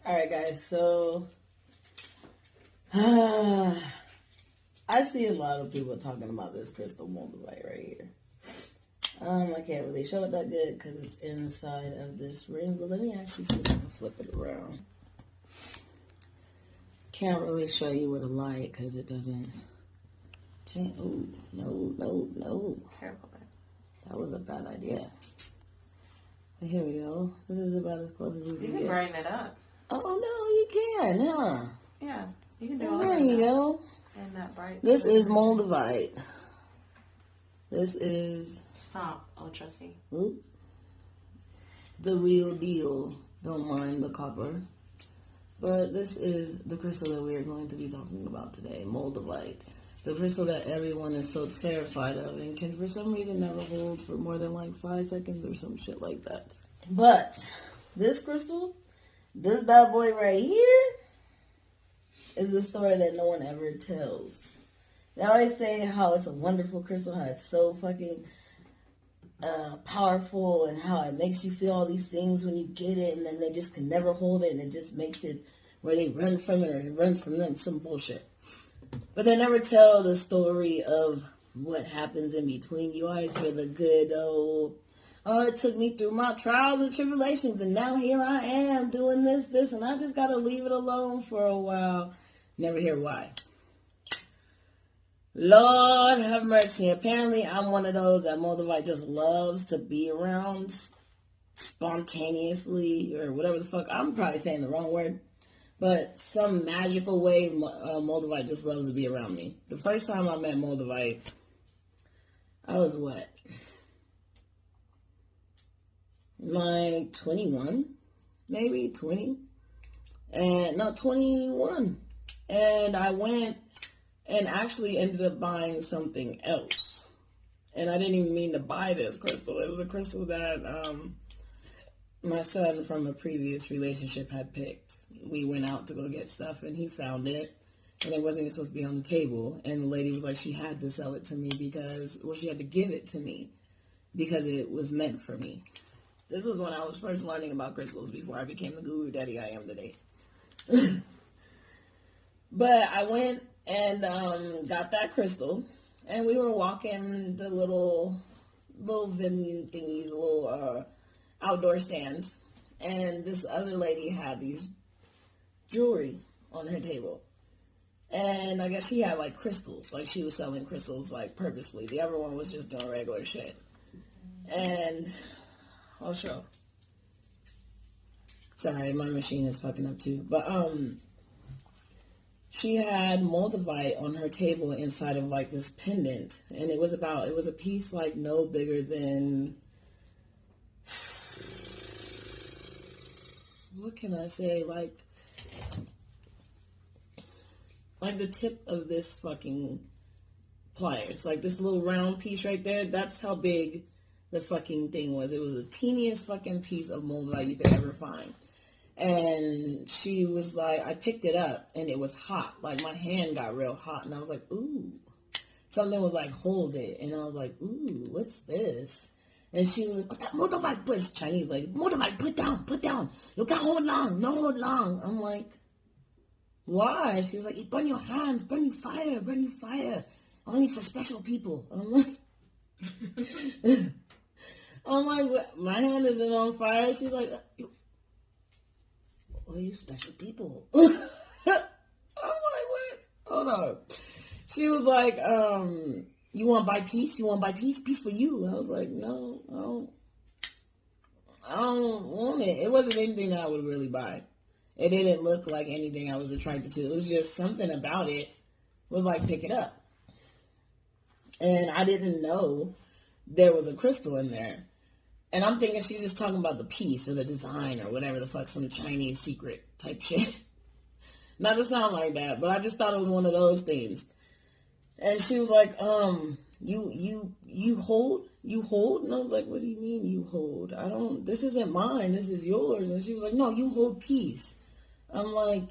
Alright, guys, so I see a lot of people talking about this crystal moldavite right here. I can't really show it that good because it's inside of this ring, but let me actually see if I can flip it around. Can't really show you with a light because it doesn't change. Oh, no. Careful. That was a bad idea. But here we go. This is about as close as we can get. You can brighten it up. Oh, no, you can, huh? Yeah, you can do Well, all there that. you go. And that bright. This is moldavite. This is... Stop, Ultra C. Oop, the real deal. Don't mind the copper. But this is the crystal that we are going to be talking about today, moldavite. The crystal that everyone is so terrified of and can for some reason never hold for more than like 5 seconds or some shit like that. But this crystal, this bad boy right here, is a story that no one ever tells. They always say how it's a wonderful crystal, how it's so fucking powerful, and how it makes you feel all these things when you get it, and then they just can never hold it, and it just makes it where they run from it or it runs from them, some bullshit. But they never tell the story of what happens in between. You always hear the good old, oh, it took me through my trials and tribulations, and now here I am doing this, and I just got to leave it alone for a while. Never hear why. Lord have mercy. Apparently, I'm one of those that Moldavite just loves to be around spontaneously, or whatever the fuck. I'm probably saying the wrong word. But some magical way, Moldavite just loves to be around me. The first time I met Moldavite, I was what? Like 21? Maybe 20? And not 21. And I went and actually ended up buying something else. And I didn't even mean to buy this crystal. It was a crystal that my son from a previous relationship had picked. We went out to go get stuff, and he found it. And it wasn't even supposed to be on the table. And the lady was like, she had to sell it to me because, well, she had to give it to me because it was meant for me. This was when I was first learning about crystals before I became the guru daddy I am today. But I went and got that crystal, and we were walking the little venue thingies, little outdoor stands, and this other lady had these jewelry on her table, and I guess she had like crystals, like she was selling crystals like purposefully. The other one was just doing regular shit, and I'll show. Sorry, my machine is fucking up too, but she had moldavite on her table inside of like this pendant, and it was a piece like no bigger than, what can I say, like the tip of this fucking pliers, like this little round piece right there. That's how big the fucking thing was. It was the teeniest fucking piece of moldavite you could ever find. And she was like, I picked it up and it was hot. Like my hand got real hot, and I was like, ooh. Something was like, hold it. And I was like, ooh, what's this? And she was like, moldavite, push. Chinese lady, moldavite, put down. You can't hold long, no hold long. I'm like, why? She was like, it burn your hands, burn you fire. Only for special people. I'm like, my hand isn't on fire. She's like, you special people. I'm like, what? Hold on. She was like, you want to buy peace? Peace for you. I was like, no, I don't want it. It wasn't anything that I would really buy. It didn't look like anything I was attracted to. It was just something about it was like, pick it up. And I didn't know there was a crystal in there. And I'm thinking she's just talking about the piece or the design or whatever the fuck, some Chinese secret type shit. Not to sound like that, but I just thought it was one of those things. And she was like, you hold? And I was like, what do you mean you hold? This isn't mine, this is yours. And she was like, no, you hold peace. I'm like,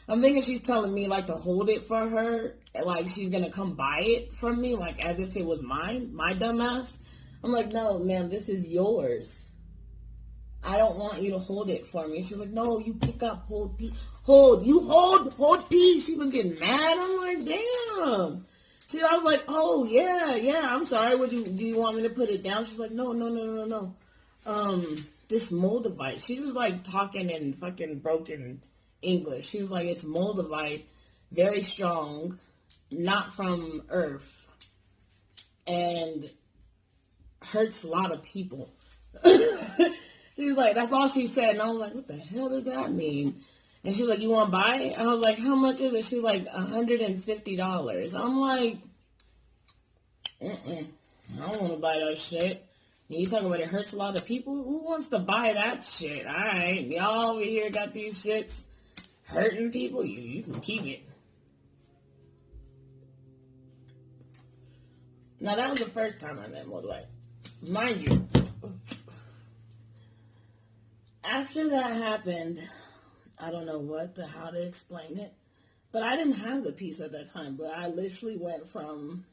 I'm thinking she's telling me like to hold it for her, like she's gonna come buy it from me, like as if it was mine, my dumbass. I'm like, no, ma'am, this is yours. I don't want you to hold it for me. She was like, no, you pick up, hold, hold P. She was getting mad. I'm like, damn. I was like, oh, yeah, I'm sorry. Do you want me to put it down? She's like, no. This Moldavite. She was like talking in fucking broken English. She was like, it's Moldavite, very strong, not from Earth, and hurts a lot of people. She was like, that's all she said. And I was like, what the hell does that mean? And she was like, you want to buy it? I was like, how much is it? She was like, $150. I'm like, I don't want to buy that shit. And you talking about it hurts a lot of people? Who wants to buy that shit? All right, y'all over here got these shits hurting people. You can keep it. Now, that was the first time I met Moldavite. Mind you, after that happened, I don't know how to explain it, but I didn't have the piece at that time, but I literally went from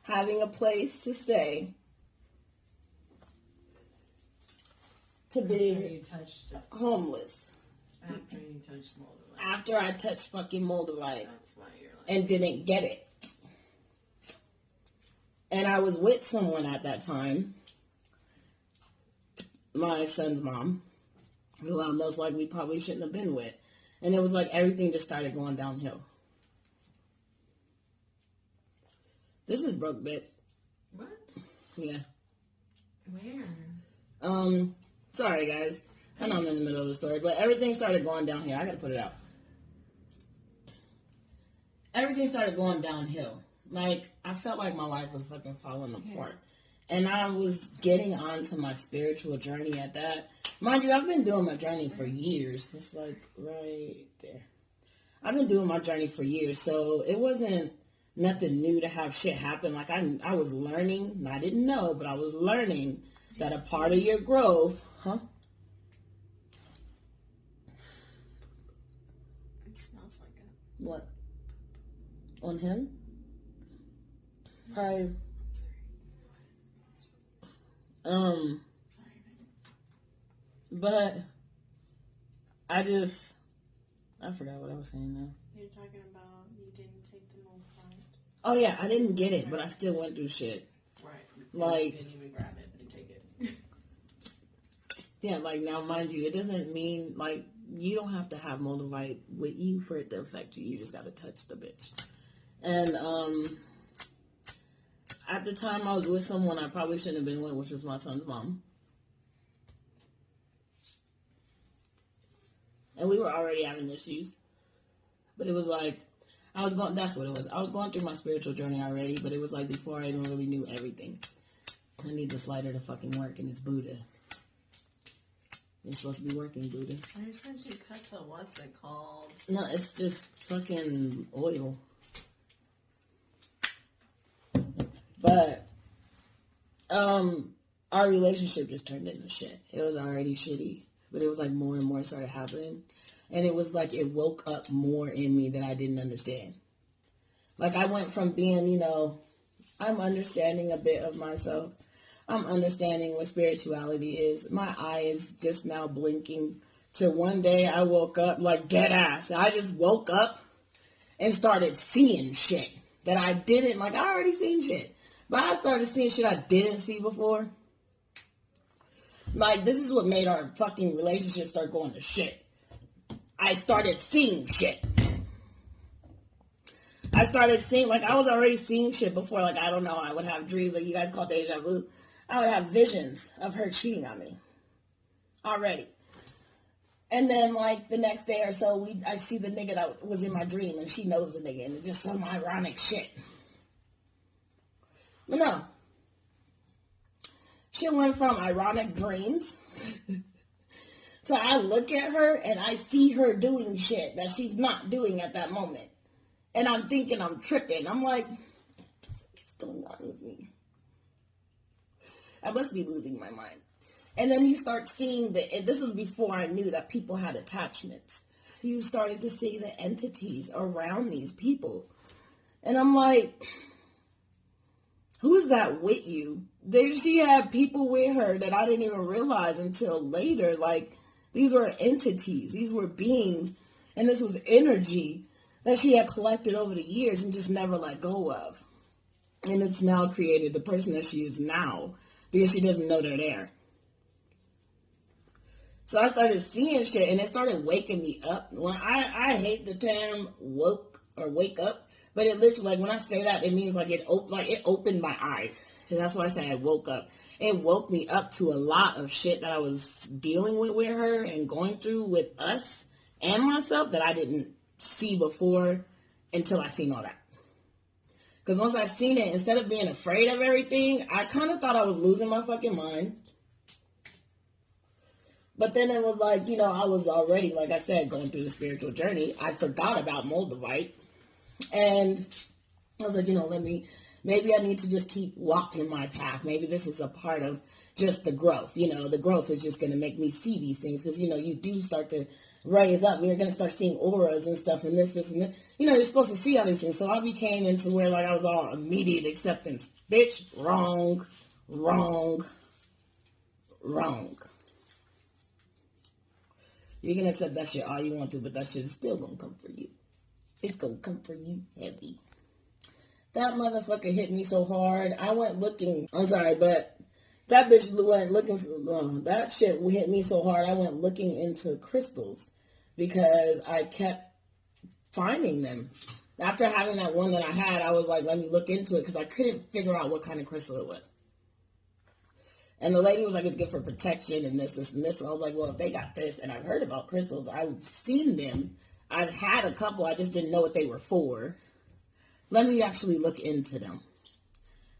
having a place to stay to being homeless. After you touched Moldavite. After I touched fucking Moldavite. That's why you're like... And didn't get it. And I was with someone at that time, my son's mom, who I most likely probably shouldn't have been with. And it was like everything just started going downhill. This is broke, bitch. What? Yeah. Where? Sorry, guys. I know I'm in the middle of the story, but everything started going downhill. I gotta put it out. Everything started going downhill. Like, I felt like my life was fucking falling apart. And I was getting onto my spiritual journey at that. Mind you, I've been doing my journey for years. It's like right there. I've been doing my journey for years, so it wasn't nothing new to have shit happen. Like, I was learning. I didn't know, but I was learning that a part of your growth... Huh? It smells like it. What? On him? Probably. Sorry. But I forgot what I was saying now. You're talking about you didn't take the Moldavite. Oh yeah, I didn't get it, but I still went through shit. Right. Like, You didn't even grab it and take it. Yeah, like now, mind you, it doesn't mean like you don't have to have Moldavite with you for it to affect you. You just gotta touch the bitch. And at the time, I was with someone I probably shouldn't have been with, which was my son's mom. And we were already having issues. But it was like, that's what it was. I was going through my spiritual journey already, but it was like before I even really knew everything. I need the slider to fucking work, and it's Buddha. You're supposed to be working, Buddha. I said you cut the, what's it called? No, it's just fucking oil. But, our relationship just turned into shit. It was already shitty, but it was like more and more started happening. And it was like it woke up more in me that I didn't understand. Like I went from being, I'm understanding a bit of myself. I'm understanding what spirituality is. My eye is just now blinking to one day I woke up like dead ass. I just woke up and started seeing shit that I didn't, like I already seen shit. But I started seeing shit I didn't see before. Like, this is what made our fucking relationship start going to shit. I started seeing shit. I started seeing, like, I was already seeing shit before. Like, I don't know, I would have dreams, like you guys call deja vu. I would have visions of her cheating on me. Already. And then, like, the next day or so, I see the nigga that was in my dream, and she knows the nigga, and it's just some ironic shit. But no. She went from ironic dreams to I look at her and I see her doing shit that she's not doing at that moment. And I'm thinking I'm tripping. I'm like, what's going on with me? I must be losing my mind. And then you start seeing this was before I knew that people had attachments. you started to see the entities around these people. And I'm like, who is that with you? She had people with her that I didn't even realize until later. Like, these were entities. These were beings. And this was energy that she had collected over the years and just never let go of. And it's now created the person that she is now because she doesn't know they're there. So I started seeing shit, and it started waking me up. When I hate the term woke or wake up, but it literally, like, when I say that, it means like it opened my eyes. So that's why I say I woke up. It woke me up to a lot of shit that I was dealing with her and going through with us and myself that I didn't see before until I seen all that. Because once I seen it, instead of being afraid of everything, I kind of thought I was losing my fucking mind. But then it was like, I was already, like I said, going through the spiritual journey. I forgot about Moldavite. And I was like, maybe I need to just keep walking my path. Maybe this is a part of just the growth. The growth is just going to make me see these things. Because, you do start to raise up. You're going to start seeing auras and stuff and this, and this. You're supposed to see all these things. So I became into where, like, I was all immediate acceptance. Bitch, wrong. You can accept that shit all you want to, but that shit is still going to come for you. It's going to come for you heavy. That motherfucker hit me so hard. I went looking. I'm sorry, but that bitch went looking for, that shit hit me so hard. I went looking into crystals because I kept finding them. After having that one that I had, I was like, let me look into it because I couldn't figure out what kind of crystal it was. And the lady was like, it's good for protection and this, and this. And I was like, well, if they got this, and I've heard about crystals, I've seen them. I've had a couple. I just didn't know what they were for. Let me actually look into them.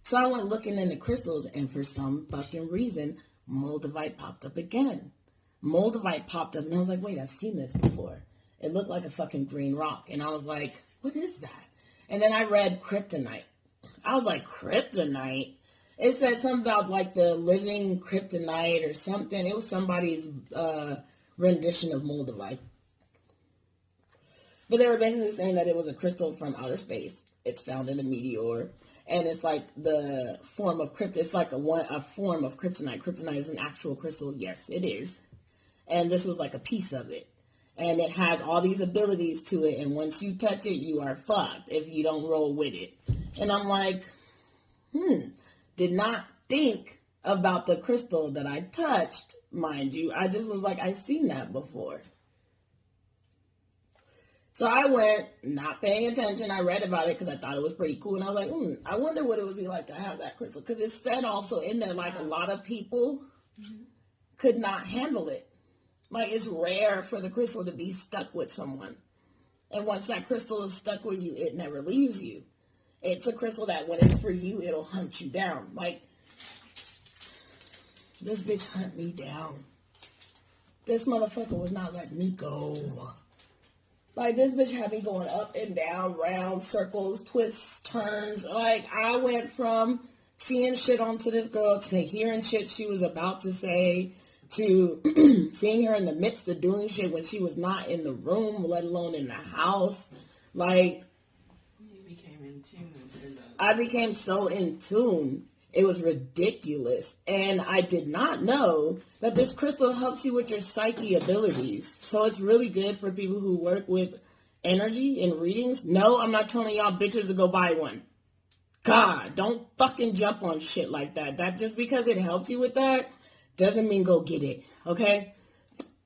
So I went looking into crystals, and for some fucking reason, Moldavite popped up again. Moldavite popped up, and I was like, wait, I've seen this before. It looked like a fucking green rock. And I was like, what is that? And then I read kryptonite. I was like, kryptonite? It said something about like the living kryptonite or something. It was somebody's rendition of Moldavite. But they were basically saying that it was a crystal from outer space. It's found in a meteor. And it's like the form of kryptonite. It's like a form of kryptonite. Kryptonite is an actual crystal. Yes, it is. And this was like a piece of it. And it has all these abilities to it. And once you touch it, you are fucked if you don't roll with it. And I'm like, did not think about the crystal that I touched, mind you. I just was like, I've seen that before. So I went, not paying attention. I read about it because I thought it was pretty cool. And I was like, I wonder what it would be like to have that crystal. Because it said also in there, like, a lot of people could not handle it. Like, it's rare for the crystal to be stuck with someone. And once that crystal is stuck with you, it never leaves you. It's a crystal that when it's for you, it'll hunt you down. Like, this bitch hunt me down. This motherfucker was not letting me go. Like, this bitch had me going up and down, round, circles, twists, turns. Like, I went from seeing shit onto this girl to hearing shit she was about to say to seeing her in the midst of doing shit when she was not in the room, let alone in the house. Like, you became in tune with her. I became so in tune. It was ridiculous. And I did not know that this crystal helps you with your psyche abilities. So it's really good for people who work with energy and readings. No, I'm not telling y'all bitches to go buy one. God, don't fucking jump on shit like that. That just because it helps you with that doesn't mean go get it. Okay?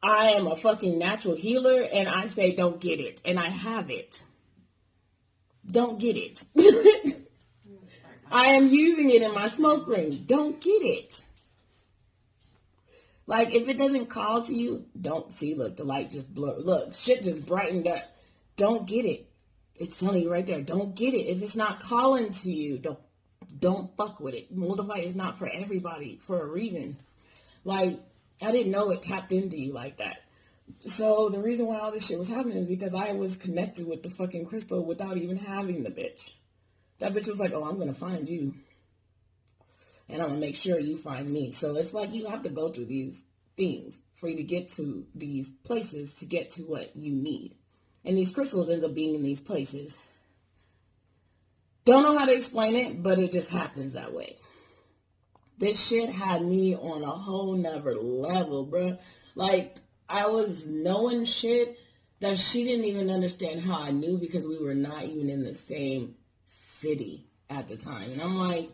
I am a fucking natural healer and I say don't get it. And I have it. Don't get it. I am using it in my smoke ring. Don't get it. Like, if it doesn't call to you, don't see. Look, the light just blurred. Look, shit just brightened up. Don't get it. It's telling you right there. Don't get it. If it's not calling to you, don't fuck with it. Moldavite is not for everybody for a reason. Like, I didn't know it tapped into you like that. So the reason why all this shit was happening is because I was connected with the fucking crystal without even having the bitch. That bitch was like, oh, I'm going to find you. And I'm going to make sure you find me. So it's like you have to go through these things for you to get to these places to get to what you need. And these crystals ends up being in these places. Don't know how to explain it, but it just happens that way. This shit had me on a whole nother level, bro. Like, I was knowing shit that she didn't even understand how I knew because we were not even in the same city at the time. And I'm like,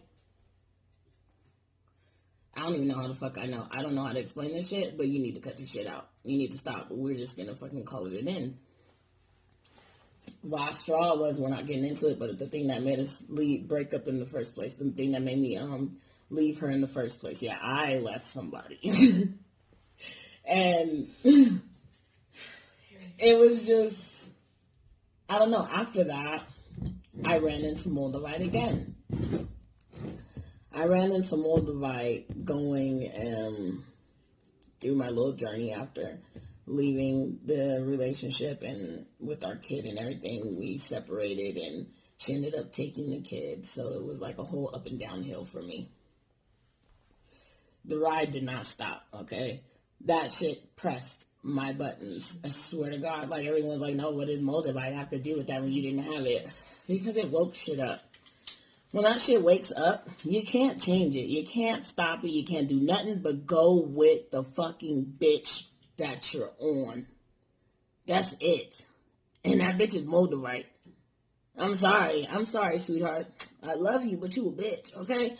I don't even know how the fuck I know. I don't know how to explain this shit, but you need to cut this shit out. You need to stop. We're just going to fucking call it an end. Last straw was, we're not getting into it, but the thing that made us break up in the first place, the thing that made me leave her in the first place. Yeah, I left somebody. And it was just, I don't know. After that, I ran into Moldavite again. I ran into Moldavite going through my little journey after leaving the relationship, and with our kid and everything, we separated, and she ended up taking the kid. So it was like a whole up and down hill for me. The ride did not stop, okay? That shit pressed my buttons. I swear to God. Like, everyone's like, no, what does Moldavite have to do with that when you didn't have it? Because it woke shit up. When that shit wakes up, you can't change it. You can't stop it. You can't do nothing but go with the fucking bitch that you're on. That's it. And that bitch is Moldavite. I'm sorry, sweetheart. I love you, but you a bitch, okay?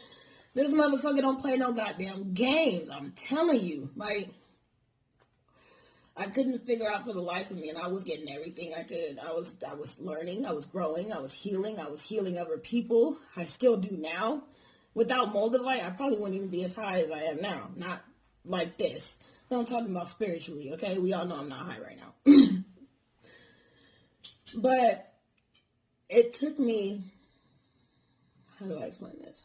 This motherfucker don't play no goddamn games. I'm telling you. Like, I couldn't figure out for the life of me, and I was getting everything I could. I was learning, I was growing, I was healing other people. I still do now. Without Moldavite, I probably wouldn't even be as high as I am now. Not like this. I'm talking about spiritually, okay? We all know I'm not high right now. But it took me, how do I explain this?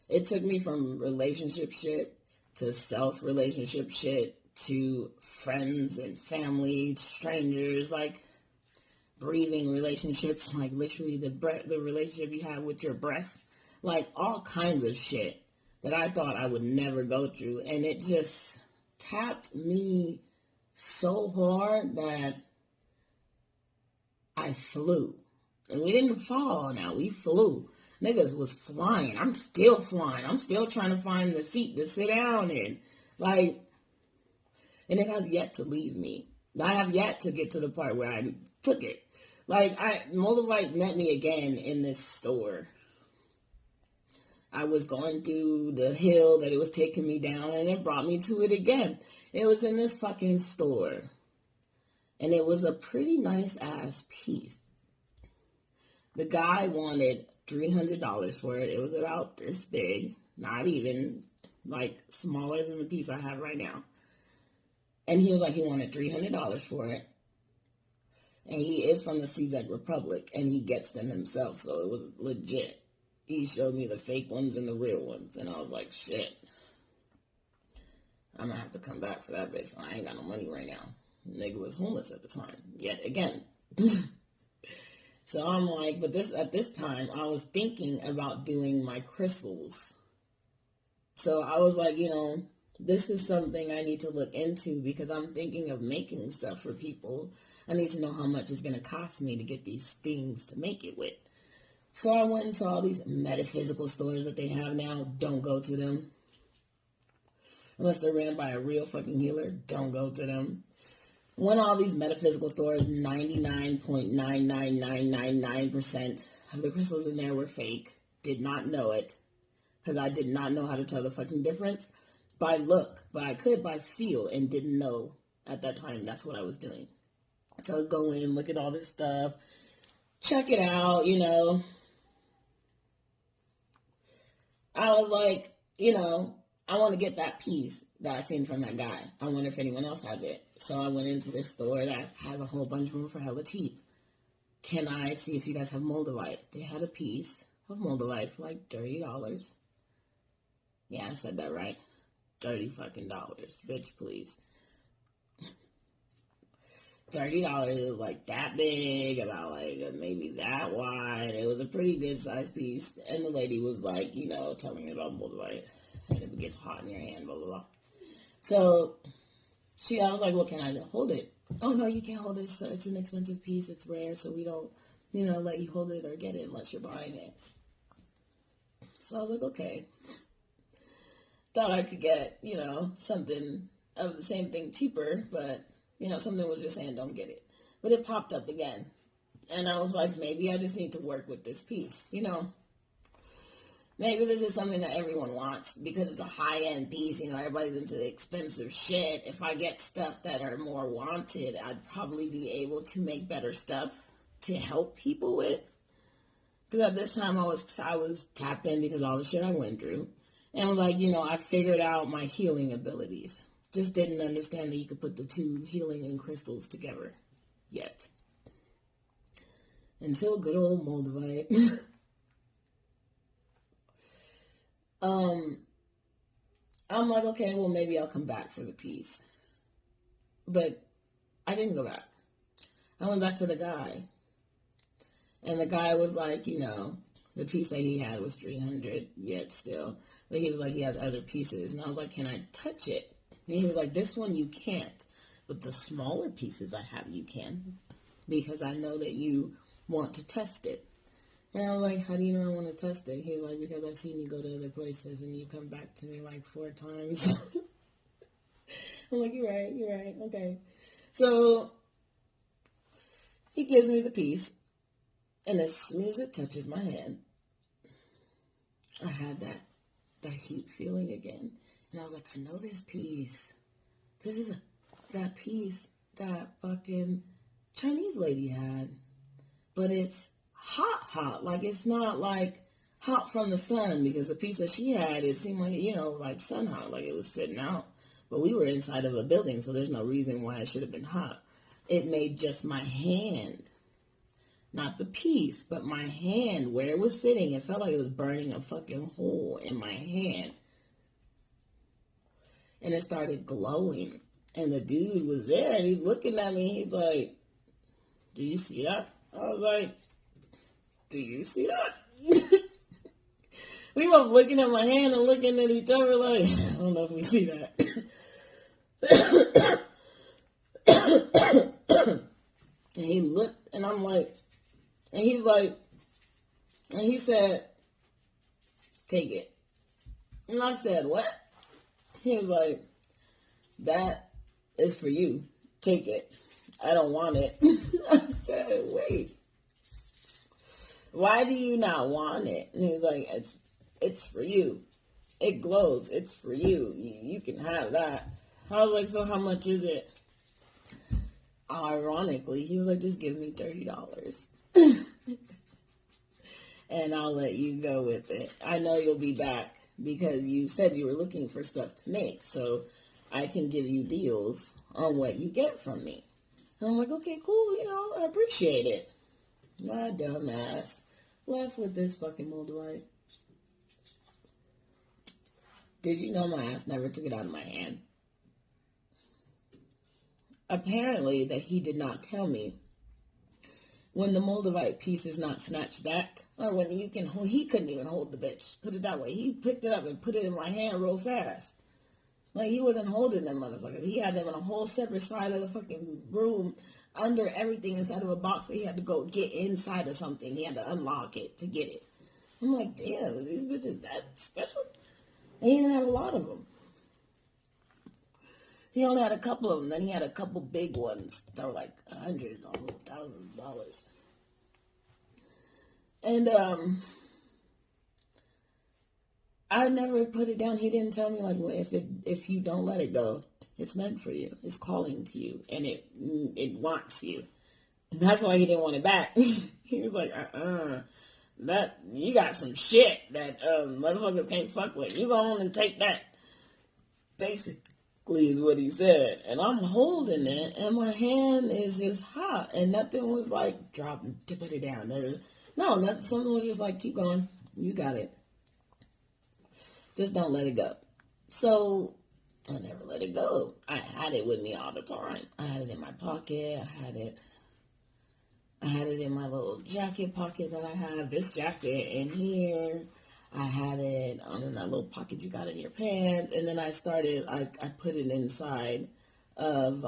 It took me from relationship shit to self-relationship shit to friends and family, strangers, like breathing relationships, like literally the relationship you have with your breath, like all kinds of shit that I thought I would never go through. And it just tapped me so hard that I flew. And we didn't fall now, we flew. Niggas was flying. I'm still flying. I'm still trying to find the seat to sit down in. Like, and it has yet to leave me. I have yet to get to the part where I took it. Like, Moldavite met me again in this store. I was going through the hill that it was taking me down, and it brought me to it again. It was in this fucking store. And it was a pretty nice ass piece. The guy wanted $300 for it. It was about this big, not even, like, smaller than the piece I have right now. And he was like, he wanted $300 for it. And he is from the CZ Republic, and he gets them himself, so it was legit. He showed me the fake ones and the real ones, and I was like, shit. I'm gonna have to come back for that bitch. I ain't got no money right now. Nigga was homeless at the time, yet again. So I'm like, but at this time, I was thinking about doing my crystals. So I was like, this is something I need to look into because I'm thinking of making stuff for people. I need to know how much it's going to cost me to get these things to make it with. So I went into all these metaphysical stores that they have now. Don't go to them. Unless they're ran by a real fucking healer, don't go to them. Went all these metaphysical stores, 99.99999% of the crystals in there were fake. Did not know it. Because I did not know how to tell the fucking difference by look. But I could by feel and didn't know at that time that's what I was doing. So go in, look at all this stuff. Check it out, I was like, I want to get that piece that I seen from that guy. I wonder if anyone else has it. So I went into this store that has a whole bunch of them for hella cheap. Can I see if you guys have Moldavite? They had a piece of Moldavite for like $30. Yeah, I said that right. $30 fucking dollars. Bitch, please. $30 was like that big, about like maybe that wide. It was a pretty good size piece. And the lady was like, telling me about Moldavite. and it gets hot in your hand, blah, blah, blah. So I was like, well, can I hold it? Oh, no, you can't hold it. So it's an expensive piece. It's rare, so we don't, let you hold it or get it unless you're buying it. So I was like, okay. Thought I could get, something of the same thing cheaper, but, something was just saying don't get it. But it popped up again. And I was like, maybe I just need to work with this piece, Maybe this is something that everyone wants because it's a high-end piece. Everybody's into the expensive shit. If I get stuff that are more wanted, I'd probably be able to make better stuff to help people with. Because at this time, I was tapped in because of all the shit I went through. And was like, I figured out my healing abilities. Just didn't understand that you could put the two healing and crystals together yet. Until good old Moldavite. I'm like, okay, well, maybe I'll come back for the piece. But I didn't go back. I went back to the guy. And the guy was like, the piece that he had was $300 yet still. But he was like, he has other pieces. And I was like, can I touch it? And he was like, this one you can't. But the smaller pieces I have, you can. Because I know that you want to test it. And I was like, how do you know I want to test it? He was like, because I've seen you go to other places and you come back to me like 4 times. I'm like, you're right, okay. So he gives me the piece, and as soon as it touches my hand, I had that heat feeling again. And I was like, I know this piece. This is that piece that fucking Chinese lady had. But it's hot. Like, it's not like hot from the sun, because the piece that she had, it seemed like, like sun hot, like it was sitting out. But we were inside of a building, so there's no reason why it should have been hot. It made just my hand, not the piece, but my hand, where it was sitting, it felt like it was burning a fucking hole in my hand. And it started glowing. And the dude was there, and he's looking at me, he's like, do you see that? I was like, do you see that? We were looking at my hand and looking at each other like, I don't know if we see that. And he looked, and I'm like, and he's like, and he said, take it. And I said, what? He was like, that is for you. Take it. I don't want it. I said, wait. Why do you not want it? And he's like, it's for you. It glows. It's for you. You can have that. I was like, so how much is it? Ironically, he was like, just give me $30. And I'll let you go with it. I know you'll be back because you said you were looking for stuff to make. So I can give you deals on what you get from me. And I'm like, okay, cool. I appreciate it. My dumb ass left with this fucking Moldavite. Did you know my ass never took it out of my hand? Apparently that he did not tell me when the Moldavite piece is not snatched back, or when you can hold, he couldn't even hold the bitch. Put it that way. He picked it up and put it in my hand real fast. Like, he wasn't holding them motherfuckers. He had them on a whole separate side of the fucking room, under everything, inside of a box that he had to go get inside of something. He had to unlock it to get it. I'm like, damn, these bitches that special? And he didn't have a lot of them. He only had a couple of them. Then he had a couple big ones that were like $100, almost $1,000. And I never put it down. He didn't tell me, like, well, if you don't let it go, it's meant for you. It's calling to you, and it wants you. And that's why he didn't want it back. He was like, that you got some shit that motherfuckers can't fuck with. You go on and take that. Basically is what he said. And I'm holding it, and my hand is just hot, and nothing was like, drop and put it down. No, something was just like, keep going. You got it. Just don't let it go. So I never let it go. I had it with me all the time. I had it in my pocket. I had it in my little jacket pocket that I have. This jacket in here. I had it in that little pocket you got in your pants, and then I put it inside of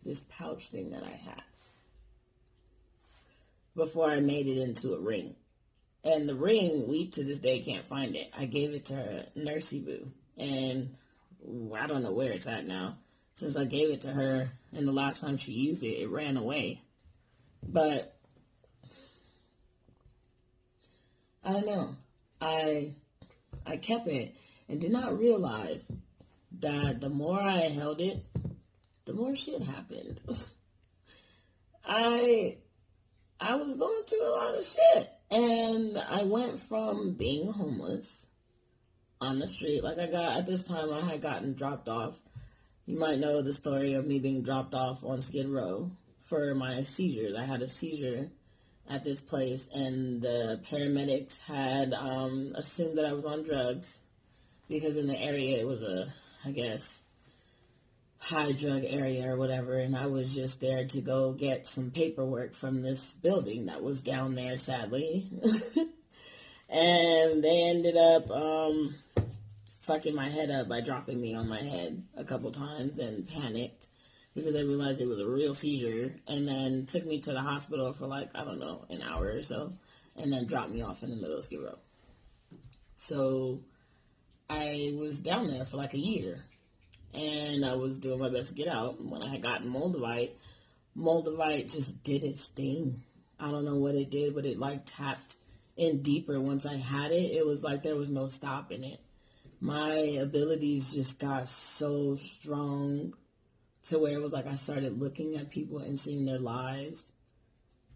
this pouch thing that I had before I made it into a ring. And the ring, we to this day can't find it. I gave it to her, Nursey Boo, and I don't know where it's at now. Since I gave it to her, and the last time she used it, it ran away. But I don't know. I kept it and did not realize that the more I held it, the more shit happened. I was going through a lot of shit, and I went from being homeless on the street. Like at this time I had gotten dropped off. You might know the story of me being dropped off on Skid Row for my seizures. I had a seizure at this place, and the paramedics had assumed that I was on drugs because in the area it was I guess, high drug area or whatever, and I was just there to go get some paperwork from this building that was down there, sadly. And they ended up fucking my head up by dropping me on my head a couple times and panicked because they realized it was a real seizure, and then took me to the hospital for like, I don't know, an hour or so, and then dropped me off in the middle of Skid Row. So I was down there for like a year, and I was doing my best to get out. When I had gotten Moldavite just did its thing. I don't know what it did, but it like tapped in deeper. Once I had it, it was like there was no stopping it. My abilities just got so strong to where it was like I started looking at people and seeing their lives.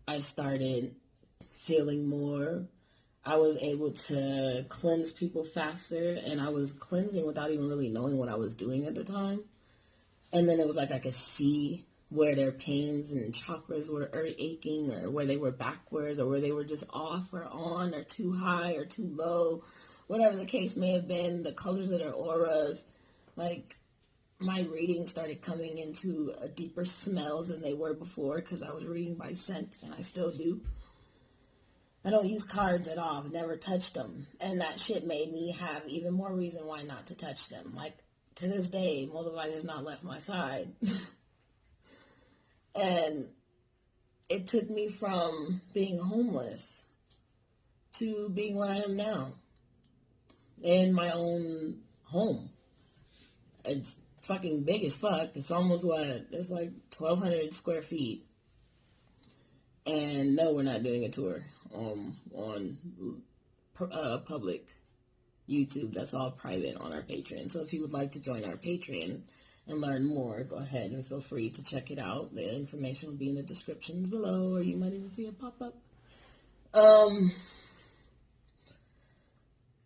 I started feeling more. I was able to cleanse people faster, and I was cleansing without even really knowing what I was doing at the time. And then it was like I could see where their pains and chakras were aching, or where they were backwards, or where they were just off or on, or too high or too low, whatever the case may have been, the colors of their auras. Like, my readings started coming into a deeper smells than they were before, because I was reading by scent, and I still do. I don't use cards at all. I've never touched them. And that shit made me have even more reason why not to touch them. Like, to this day, Moldavite has not left my side. And it took me from being homeless to being where I am now. In my own home. It's fucking big as fuck. It's almost it's like 1,200 square feet. And no, we're not doing a tour on public YouTube. That's all private on our Patreon. So if you would like to join our Patreon and learn more, go ahead and feel free to check it out. The information will be in the descriptions below, or you might even see it pop up.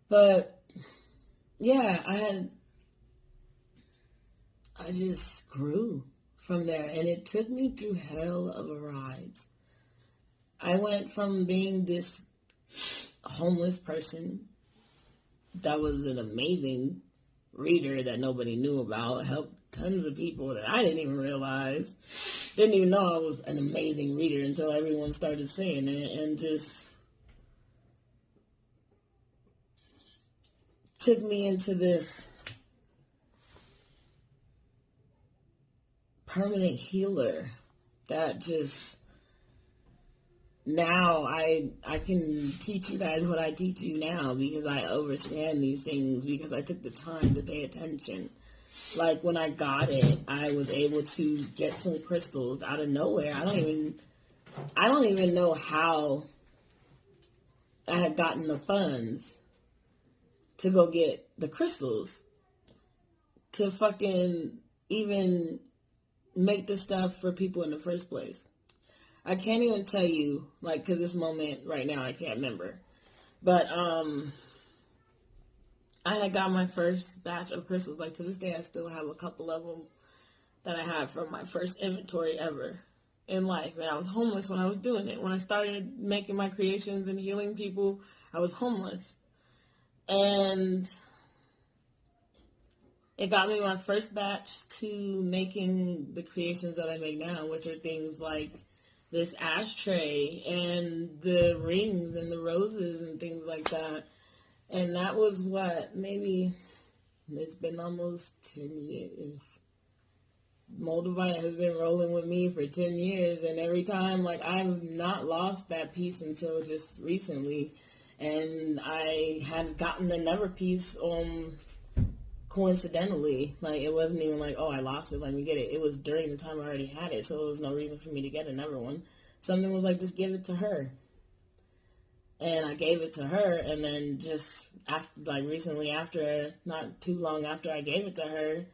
But yeah, I just grew from there, and it took me through hell of a ride. I went from being this homeless person that was an amazing reader that nobody knew about, helped tons of people that I didn't even realize, didn't even know I was an amazing reader until everyone started saying it, and just took me into this permanent healer that just, now I can teach you guys what I teach you now because I understand these things, because I took the time to pay attention. Like, when I got it, I was able to get some crystals out of nowhere. I don't even know how I had gotten the funds to go get the crystals to fucking even make the stuff for people in the first place. I can't even tell you, like, because this moment right now I can't remember. But I had got my first batch of crystals. Like, to this day, I still have a couple of them that I have from my first inventory ever in life. And I was homeless when I was doing it. When I started making my creations and healing people, I was homeless. And it got me my first batch to making the creations that I make now, which are things like this ashtray and the rings and the roses and things like that. And that was what, maybe it's been almost 10 years. Moldavite has been rolling with me for 10 years. And every time, like, I've not lost that piece until just recently. And I had gotten another piece coincidentally. Like, it wasn't even like, oh, I lost it, let me get it. It was during the time I already had it, so there was no reason for me to get another one. Something was like, just give it to her. And I gave it to her, and then just after, like, recently, after, not too long after I gave it to her,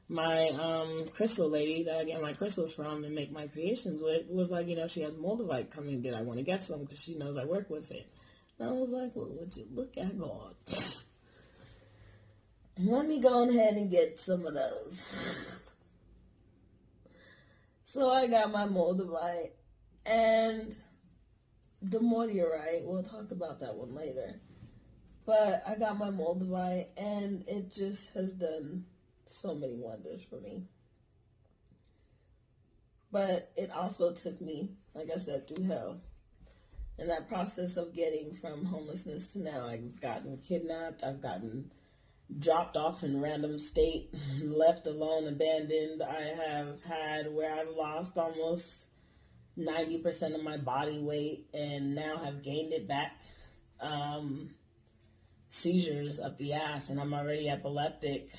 my crystal lady that I get my crystals from and make my creations with was like, she has Moldavite coming. Did I want to get some? Because she knows I work with it. And I was like, well, would you look at God? Let me go ahead and get some of those. So I got my Moldavite and the Mordiorite. We'll talk about that one later. But I got my Moldavite, and it just has done so many wonders for me. But it also took me, like I said, through hell. In that process of getting from homelessness to now, I've gotten kidnapped, I've gotten dropped off in random state, left alone, abandoned. I have had where I've lost almost 90% of my body weight and now have gained it back. Seizures up the ass, and I'm already epileptic.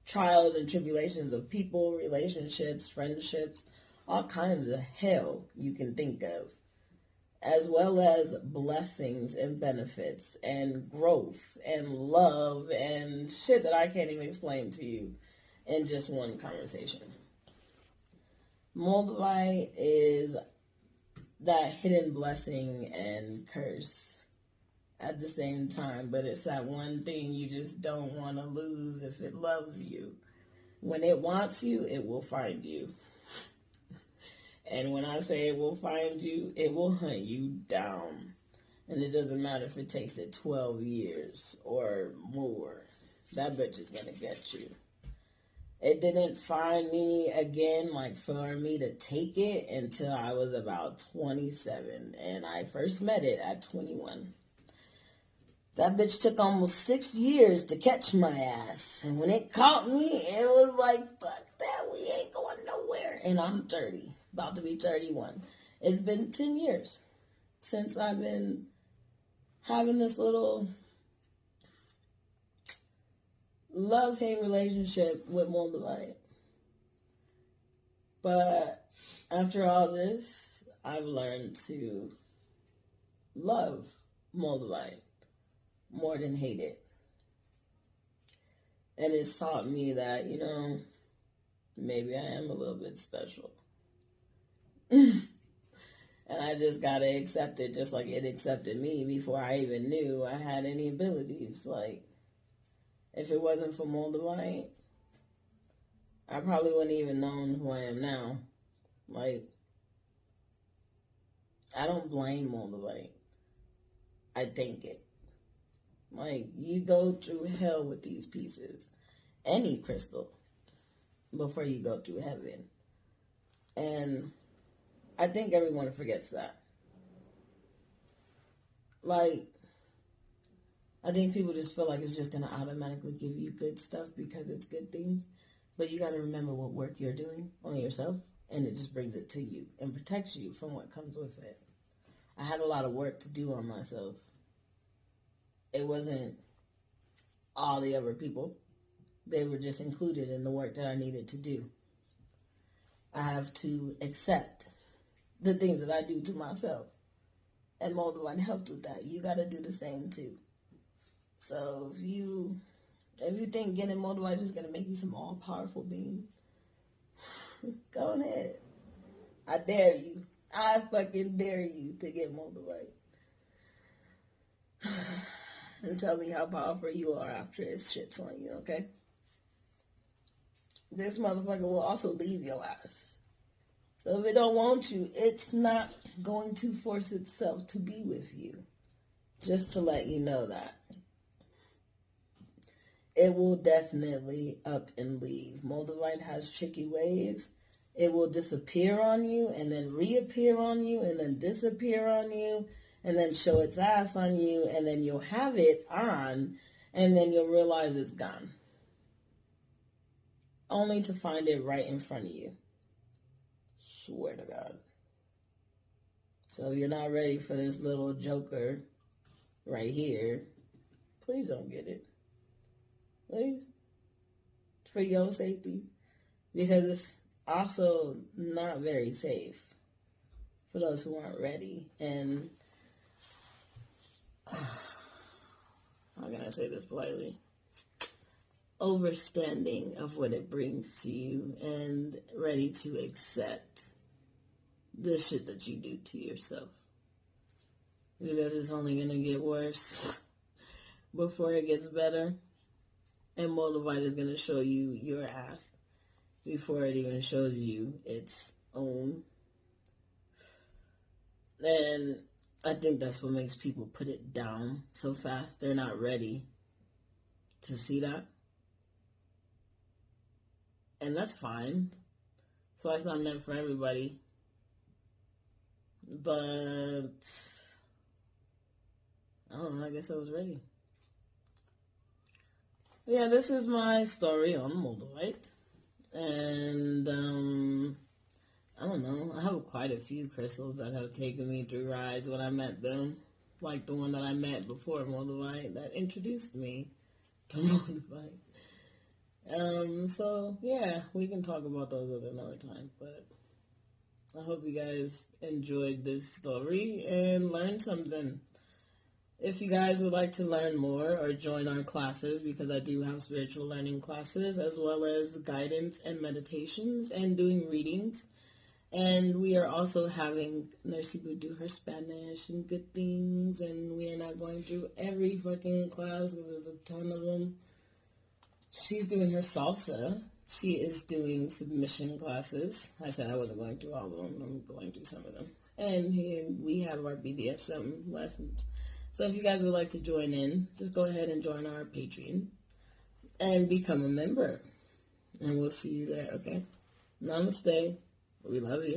Trials and tribulations of people, relationships, friendships, all kinds of hell you can think of, as well as blessings and benefits and growth and love and shit that I can't even explain to you in just one conversation. Moldavite is that hidden blessing and curse at the same time, but it's that one thing you just don't want to lose if it loves you. When it wants you, it will find you. And when I say it will find you, it will hunt you down. And it doesn't matter if it takes it 12 years or more. That bitch is going to get you. It didn't find me again, like, for me to take it until I was about 27. And I first met it at 21. That bitch took almost 6 years to catch my ass. And when it caught me, it was like, fuck that, we ain't going nowhere. And I'm 30, about to be 31. It's been 10 years since I've been having this little love-hate relationship with Moldavite. But after all this, I've learned to love Moldavite more than hate it. And it's taught me that, maybe I am a little bit special. And I just gotta accept it just like it accepted me before I even knew I had any abilities. Like, if it wasn't for Moldavite, I probably wouldn't even known who I am now. Like, I don't blame Moldavite. I thank it. Like, you go through hell with these pieces, any crystal, before you go through heaven. And I think everyone forgets that. Like, I think people just feel like it's just going to automatically give you good stuff because it's good things. But you got to remember what work you're doing on yourself, and it just brings it to you and protects you from what comes with it. I had a lot of work to do on myself. It wasn't all the other people. They were just included in the work that I needed to do. I have to accept the things that I do to myself. And Moldavite helped with that. You got to do the same too. So if you think getting Moldavite is going to make you some all-powerful being, go ahead. I dare you. I fucking dare you to get Moldavite. And tell me how powerful you are after it shits on you, okay? This motherfucker will also leave your ass. So if it don't want you, it's not going to force itself to be with you. Just to let you know that. It will definitely up and leave. Moldavite has tricky ways. It will disappear on you and then reappear on you and then disappear on you. and then show its ass on you, and then you'll have it on, and then you'll realize it's gone. Only to find it right in front of you. Swear to God. So if you're not ready for this little joker right here, please don't get it. Please. For your safety. Because it's also not very safe for those who aren't ready. And how can I say this politely? Overstanding of what it brings to you and ready to accept the shit that you do to yourself. Because it's only going to get worse before it gets better. And Moldavite is going to show you your ass before it even shows you its own. And I think that's what makes people put it down so fast. They're not ready to see that. And that's fine. So it's not meant for everybody. But I don't know, I guess I was ready. Yeah, this is my story on Moldavite. And I don't know, I have quite a few crystals that have taken me through rides when I met them. Like the one that I met before Moldavite that introduced me to Moldavite. So yeah, we can talk about those at another time, but I hope you guys enjoyed this story and learned something. If you guys would like to learn more or join our classes, because I do have spiritual learning classes as well as guidance and meditations and doing readings. And we are also having Narciso do her Spanish and good things, and we are not going through every fucking class because there's a ton of them. She's doing her salsa. She is doing submission classes. I said I wasn't going through all of them. I'm going through some of them. And we have our BDSM lessons. So if you guys would like to join in, just go ahead and join our Patreon and become a member. And we'll see you there, okay? Namaste. We love you.